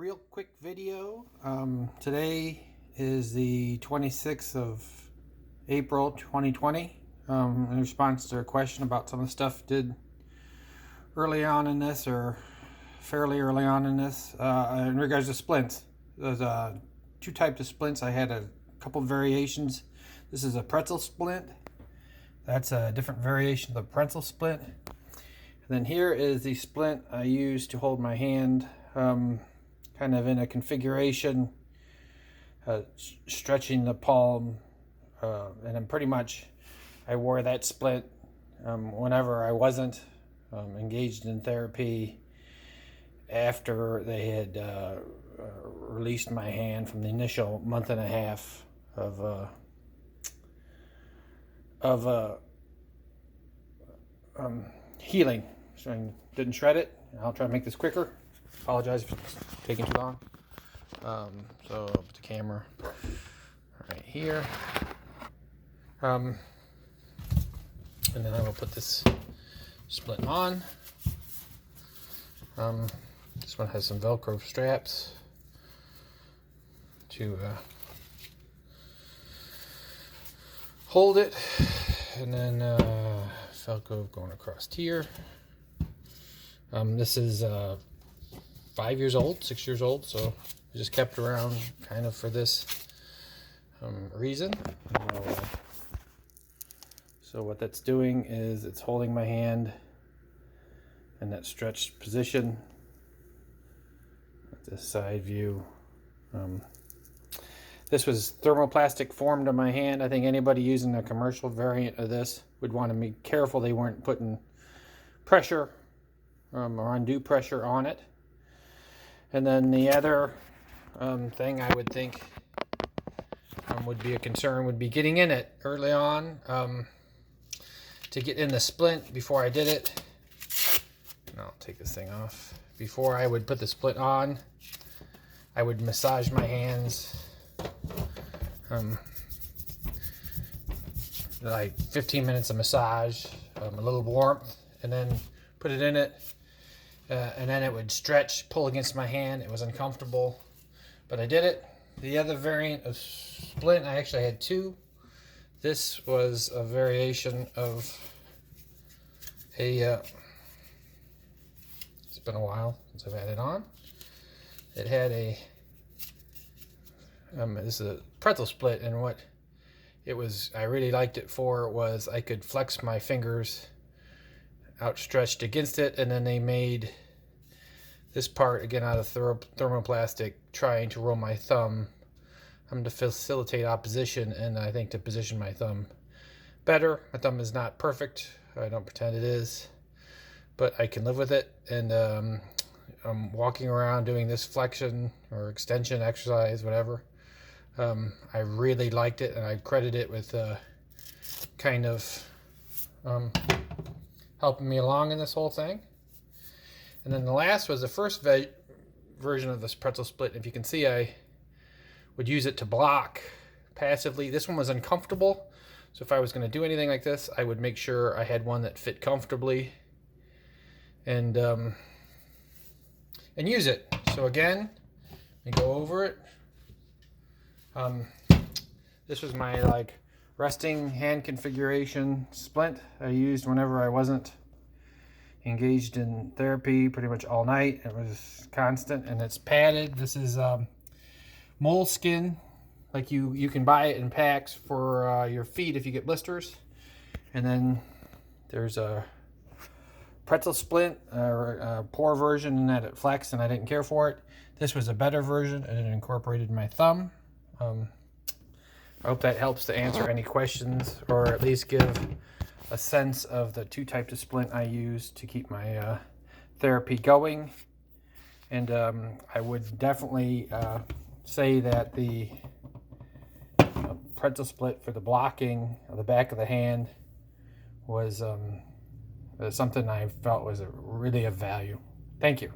real quick video. Today is the 26th of April 2020. In response to a question about some of the stuff did early on in this, or fairly early on in this, in regards to splints. There's two types of splints. I had a couple variations. This is a pretzel splint. That's a different variation of the pretzel splint. And then here is the splint I use to hold my hand, kind of in a configuration, stretching the palm, and then pretty much I wore that splint whenever I wasn't engaged in therapy after they had released my hand from the initial month and a half of healing. So I didn't shred it. I'll try to make this quicker. Apologize if it's taking too long. So I'll put the camera right here. And then I will put this splint on. This one has some Velcro straps to hold it, and then Velcro going across here. This is 5 years old, 6 years old, so I just kept around kind of for this reason. So what that's doing is it's holding my hand in that stretched position. This side view. This was thermoplastic formed on my hand. I think anybody using a commercial variant of this would want to be careful they weren't putting pressure or undue pressure on it. And then the other thing I would think would be a concern would be getting in it early on. To get in the splint before I did it, and I'll take this thing off. Before I would put the splint on, I would massage my hands, like 15 minutes of massage, a little warmth, and then put it in it, and then it would stretch, pull against my hand. It was uncomfortable, but I did it. The other variant of splint, I actually had two. This was a variation of a, it's been a while since I've had it on. It had a, this is a pretzel split, and what it was, I really liked it for was I could flex my fingers outstretched against it, and then they made this part again out of thermoplastic, trying to roll my thumb to facilitate opposition, and I think to position my thumb better. My thumb is not perfect. I don't pretend it is, but I can live with it. And I'm walking around doing this flexion or extension exercise, whatever. I really liked it, and I credit it with kind of helping me along in this whole thing. And then the last was the first version of this pretzel split. If you can see, I would use it to block passively. This one was uncomfortable, so if I was going to do anything like this, I would make sure I had one that fit comfortably and use it. So again, let me go over it. This was my resting hand configuration splint I used whenever I wasn't engaged in therapy pretty much all night. It was constant, and it's padded. This is moleskin, like you can buy it in packs for your feet if you get blisters. And then there's a pretzel splint, or a poor version in that it flexed and I didn't care for it. This was a better version, and it incorporated my thumb. I hope that helps to answer any questions, or at least give a sense of the two types of splint I use to keep my therapy going. And I would definitely say that the pretzel split for the blocking of the back of the hand was something I felt was really of value. Thank you.